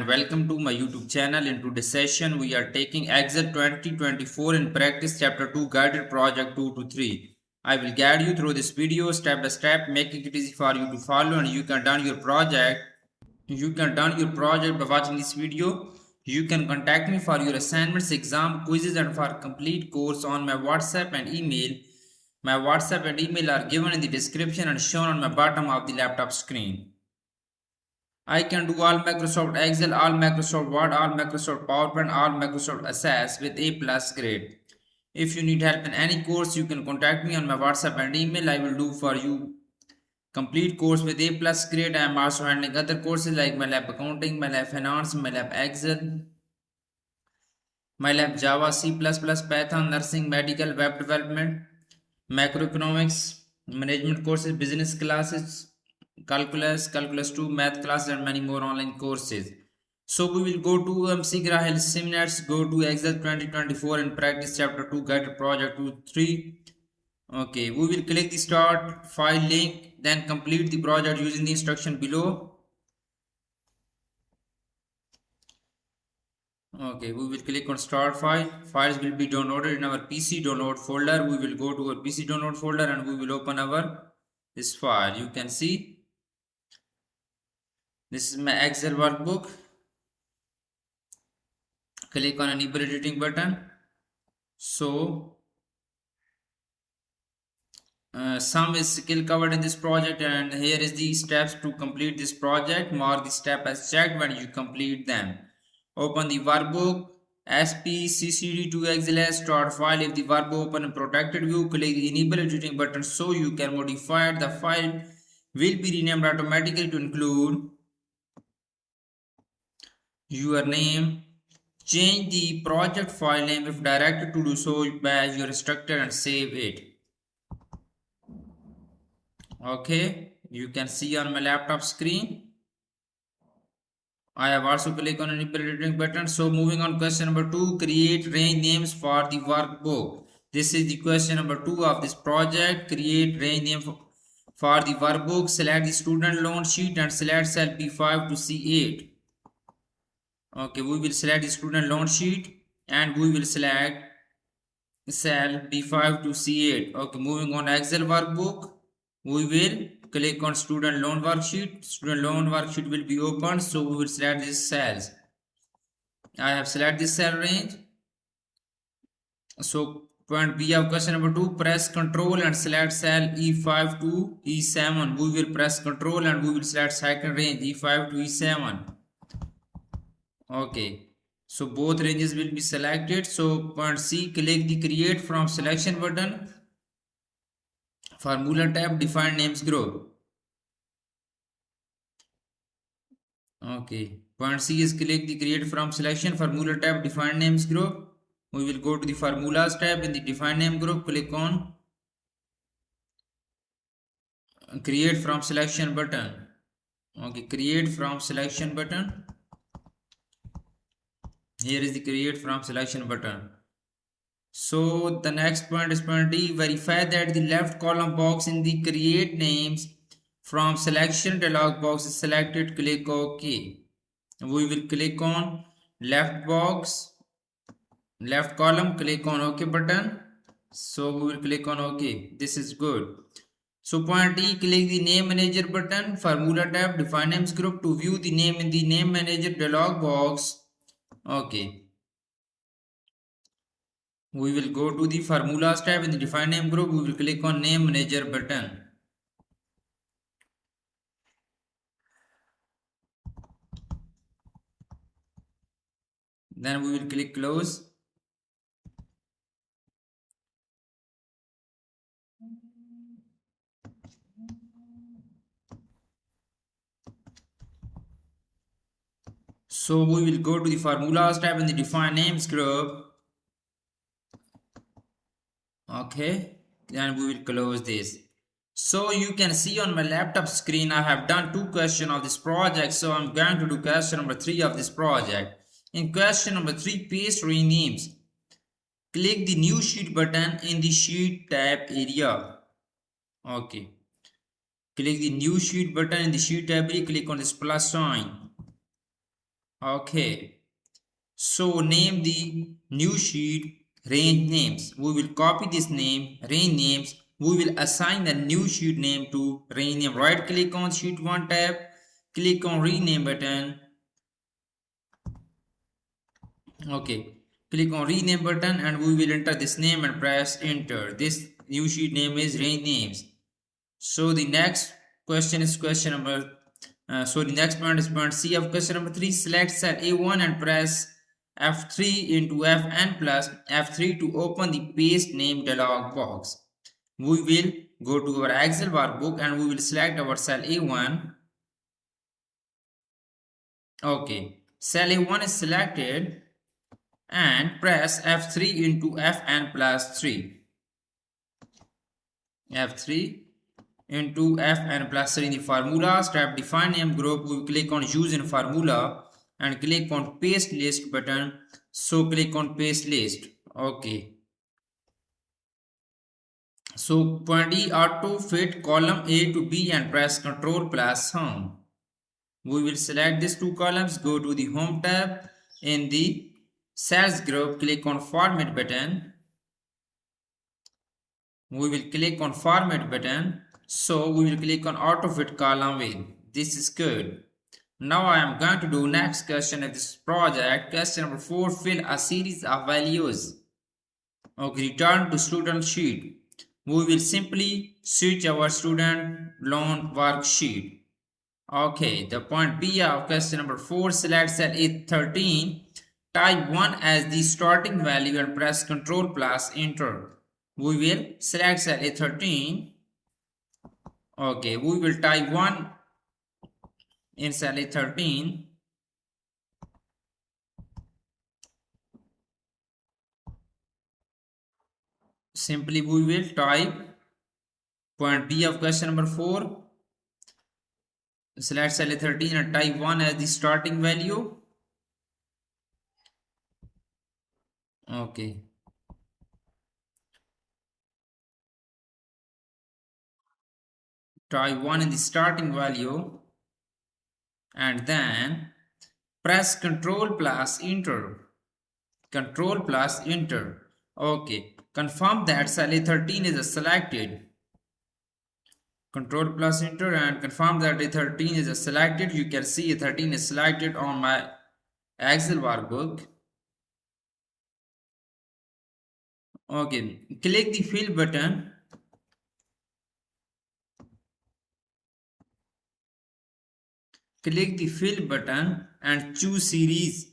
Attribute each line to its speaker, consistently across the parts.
Speaker 1: and welcome to my YouTube channel. In today's session, we are taking Excel 2024 in practice chapter 2 guided project 2 to 3. I will guide you through this video step by step, making it easy for you to follow, and you can done your project. You can done your project by watching this video. You can contact me for your assignments, exam, quizzes, and for complete course on my WhatsApp and email. My WhatsApp and email are given in the description and shown on my bottom of the laptop screen. I can do all Microsoft Excel, all Microsoft Word, all Microsoft PowerPoint, all Microsoft Access with A plus grade. If you need help in any course, you can contact me on my WhatsApp and email. I will do for you complete course with A plus grade. I am also handling other courses like MyLab Accounting, MyLab Finance, MyLab Excel, MyLab Java, C++, Python, Nursing, Medical, Web Development, Macroeconomics, Management courses, Business classes, calculus 2, math classes, and many more online courses. So we will go to MC Grahil SIMnets, go to Excel 2024 and practice chapter 2 guided project 2 3. Okay, we will click the start file link, then complete the project using the instruction below. Okay, we will click on start file. Files will be downloaded in our PC download folder. We will go to our PC download folder and we will open our this file. You can see this is my Excel workbook. Click on enable editing button. So some is skill covered in this project, and here is the steps to complete this project. Mark the step as checked when you complete them. Open the workbook, SPCCD to XLS, start file. If the workbook open in protected view, click the enable editing button so you can modify it. The file will be renamed automatically to include your name. Change the project file name if directed to do so by your instructor and save it. Okay, you can see on my laptop screen. I have also clicked on enable editing button. So moving on, question number 2, create range names for the workbook. This is the question number 2 of this project. Create range name for the workbook. Select the student loan sheet and select cell B5 to C8. Okay, we will select the student loan sheet and we will select cell B5 to C8. Okay, moving on, Excel workbook. We will click on student loan worksheet. Student loan worksheet will be opened, so we will select these cells. I have selected this cell range. So point B of question number 2, press Ctrl and select cell E5 to E7. We will press Ctrl and we will select second range E5 to E7. Okay, so both ranges will be selected. So point C, click the create from selection button. Formula tab, define names group. Okay, point C is click the create from selection. Formula tab, define names group. We will go to the formulas tab. In the define name group, click on create from selection button. Okay, create from selection button. Here is the create from selection button. So the next point is point D, verify that the left column box in the create names from selection dialog box is selected. Click OK. We will click on left box, left column, click on OK button. So we will click on OK. This is good. So point E, click the name manager button, formula tab, define names group to view the name in the name manager dialog box. Okay. We will go to the formulas tab. In the define name group, we will click on name manager button. Then we will click close. So we will go to the formulas tab in the define names group. Okay, then we will close this. So you can see on my laptop screen I have done 2 questions of this project. So I'm going to do question number 3 of this project. In question number 3, paste range names. Click the new sheet button in the sheet tab area. Okay, click the new sheet button in the sheet tab area. Click on this plus sign. Okay. So name the new sheet range names. We will copy this name, range names. We will assign the new sheet name to range name. Right click on sheet 1 tab, click on rename button. Okay, click on rename button and we will enter this name and press enter. This new sheet name is range names. So the next question is question number the next point is point C of question number 3. Select cell A1 and press F3 into Fn plus F3 to open the paste name dialog box. We will go to our Excel workbook and we will select our cell A1. Okay, cell A1 is selected and press F3 into Fn plus 3. F3 into Fn plus 3 in the formula. Step define name group. We click on use in formula and click on paste list button. So click on paste list. Okay. So point E auto fit column A to B and press Ctrl plus home. We will select these two columns. Go to the home tab. In the cells group, click on format button. We will click on format button. So we will click on auto fit column A. This is good. Now I am going to do next question of this project. Question number 4. Fill a series of values. Okay, return to student sheet. We will simply switch our student loan worksheet. Okay, the point B of question number 4. Select cell A13. Type 1 as the starting value and press Ctrl plus enter. We will select cell A13. Okay, we will type 1 in cell A13. Simply we will type point B of question number 4. Select cell A13 and type 1 as the starting value. Okay. Type 1 in the starting value and then press Ctrl plus enter. Control plus enter. Okay. Confirm that cell A13 is selected. Control plus enter and confirm that A13 is selected. You can see A13 is selected on my Excel workbook. Okay. Click the fill button. Click the fill button and choose series.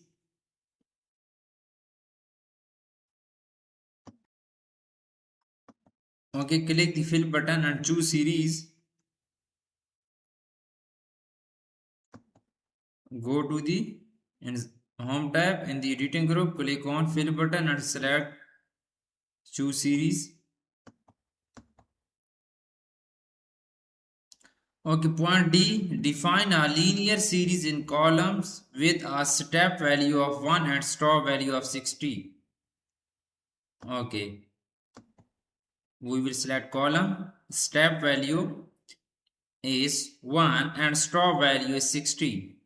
Speaker 1: Okay, click the fill button and choose series. Go to the home tab in the editing group, click on fill button and select choose series. Okay, point D, define a linear series in columns with a step value of 1 and stop value of 60. Okay, we will select column, step value is 1 and stop value is 60.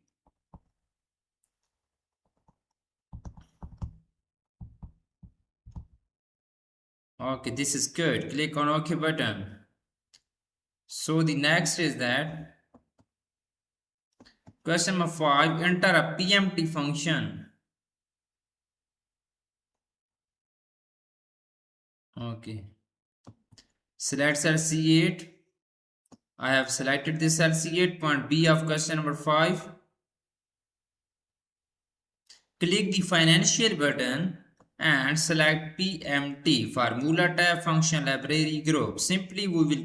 Speaker 1: Okay, this is good. Click on OK button. So the next is that question number 5. Enter a PMT function. Okay. Select cell C8. I have selected this cell C8. Point B of question number 5. Click the financial button and select PMT formula tab function library group. Simply we will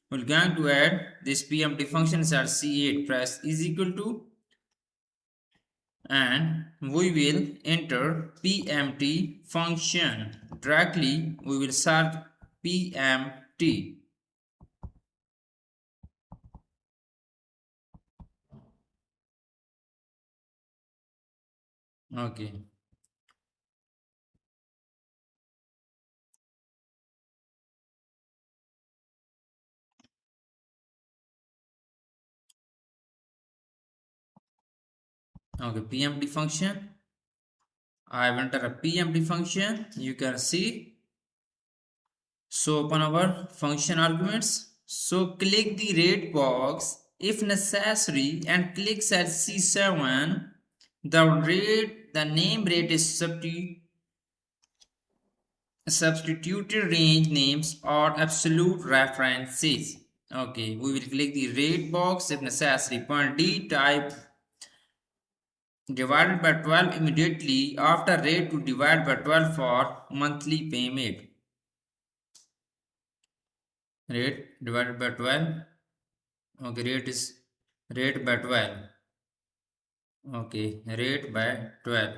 Speaker 1: we're going to add this PMT function cell C8. Press is equal to and we will enter PMT function. Directly we will search PMT. Okay. Okay, PMT function. I have entered a PMT function. You can see. So open our function arguments. So click the rate box if necessary and click cell C7. The name rate is substituted range names or absolute references. Okay, we will click the rate box if necessary. Point D, type divided by 12 immediately after rate to divide by 12 for monthly payment. Rate divided by 12. Okay, rate by 12. Okay, rate by 12.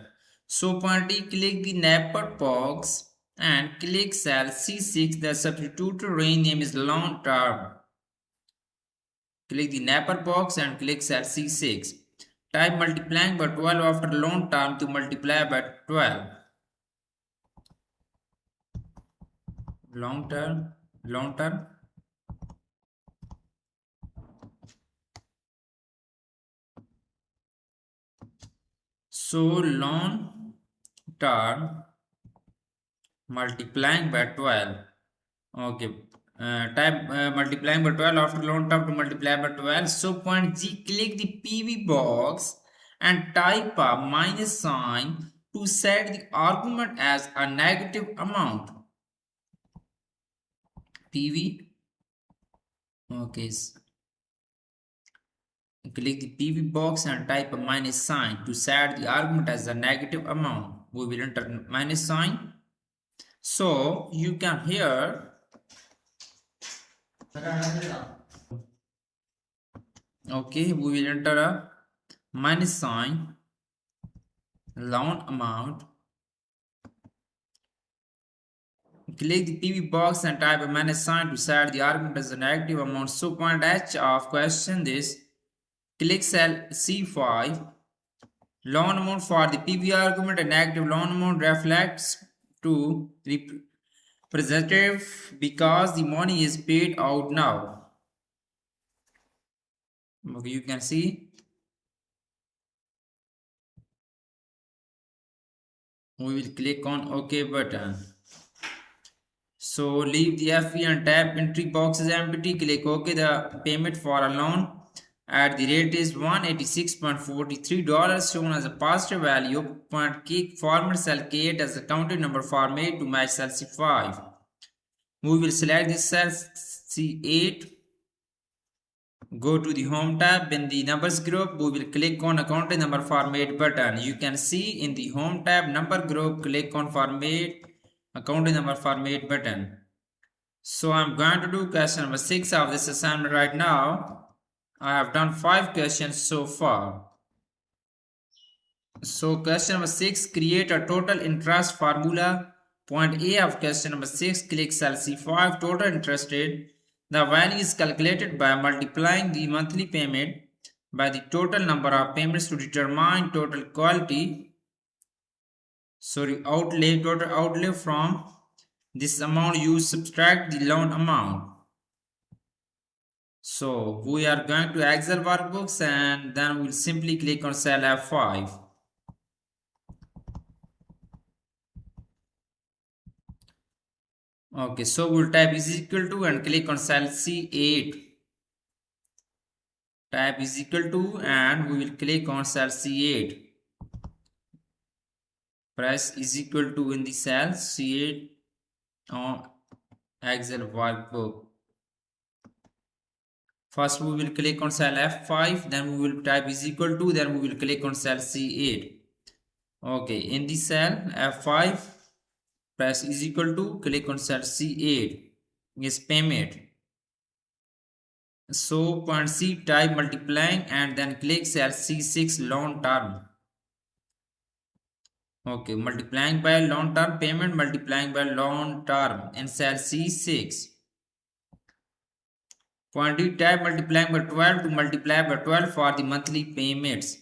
Speaker 1: So point D, click the napper box and click cell C6. The substituted range name is long term. Click the napper box and click cell C6. Type multiplying by 12 after long term to multiply by 12. Long term. So long term multiplying by 12. Okay. Type multiplying by 12 after long term to multiply by 12. So point G, click the PV box and type a minus sign to set the argument as a negative amount. PV. Okay. Click the PV box and type a minus sign to set the argument as a negative amount. We will enter minus sign. So you can hear. Okay, we will enter a minus sign, loan amount. Click the PV box and type a minus sign to set the argument as a negative amount. So point H of question this. Click cell C5. Loan amount for the PV argument, a negative loan amount reflects to representative because the money is paid out now. Okay, you can see. We will click on OK button. So leave the FE and tab entry box is empty. Click OK. The payment for a loan at the rate is $186.43 shown as a positive value. Point K format cell K8 as a counting number format to match cell C5. We will select this cell C8. Go to the home tab. In the numbers group, we will click on accounting number format button. You can see in the home tab number group, click on format accounting number format button. So I'm going to do question number 6 of this assignment right now. I have done 5 questions so far. So question number 6, create a total interest formula. Point A of question number 6, click cell C5, total interest rate. The value is calculated by multiplying the monthly payment by the total number of payments to determine total total outlay from this amount. You subtract the loan amount. So we are going to Excel workbooks and then we'll simply click on cell F5. Okay, so we'll type is equal to and click on cell C8. Type is equal to and we will click on cell C8. Press is equal to in the cell C8 on Excel workbook. First we will click on cell F5, then we will type is equal to, then we will click on cell C8. Okay, in the cell F5, press is equal to, click on cell C8, is payment. So point C, type multiplying and then click cell C6 long term. Okay, multiplying by long term payment, multiplying by long term in cell C6. Point D, type multiplying by 12 to multiply by 12 for the monthly payments.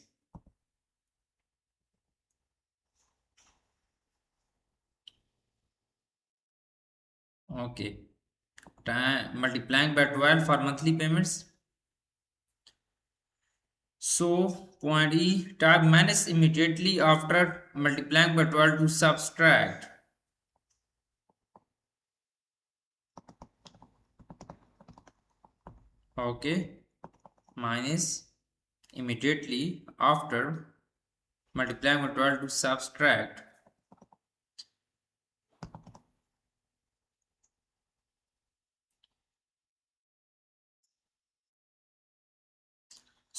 Speaker 1: Okay, multiplying by 12 for monthly payments. So point E, type minus immediately after multiplying by 12 to subtract. Okay, minus immediately after multiplying by 12 to subtract.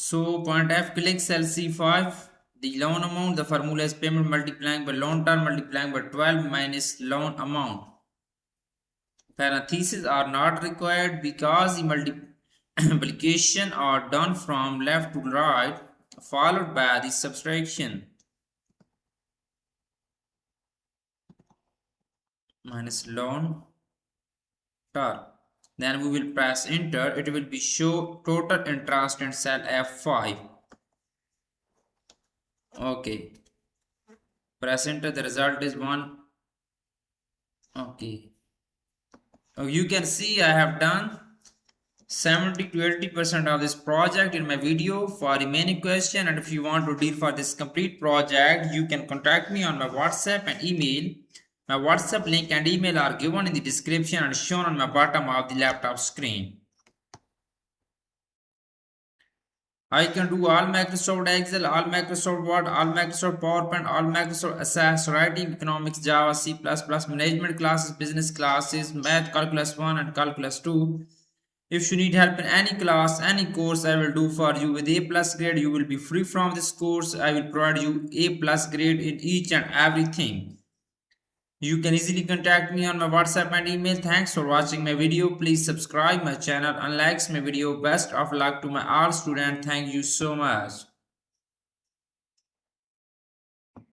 Speaker 1: So point F, click cell C5. The loan amount, the formula is payment multiplying by loan term multiplying by 12 minus loan amount. Parentheses are not required because the multiplication are done from left to right followed by the subtraction. Minus loan term. Then we will press enter. It will be show total interest in cell F5. Okay. Press enter. The result is 1. Okay. You can see I have done 70 to 80% of this project in my video. For remaining question, and if you want to deal for this complete project, you can contact me on my WhatsApp and email. My WhatsApp link and email are given in the description and shown on my bottom of the laptop screen. I can do all Microsoft Excel, all Microsoft Word, all Microsoft PowerPoint, all Microsoft Access, writing, economics, Java, C++, management classes, business classes, math, calculus 1 and calculus 2. If you need help in any class, any course, I will do for you with A plus grade. You will be free from this course. I will provide you A plus grade in each and everything. You can easily contact me on my WhatsApp and email. Thanks for watching my video. Please subscribe my channel and likes my video. Best of luck to my all students. Thank you so much.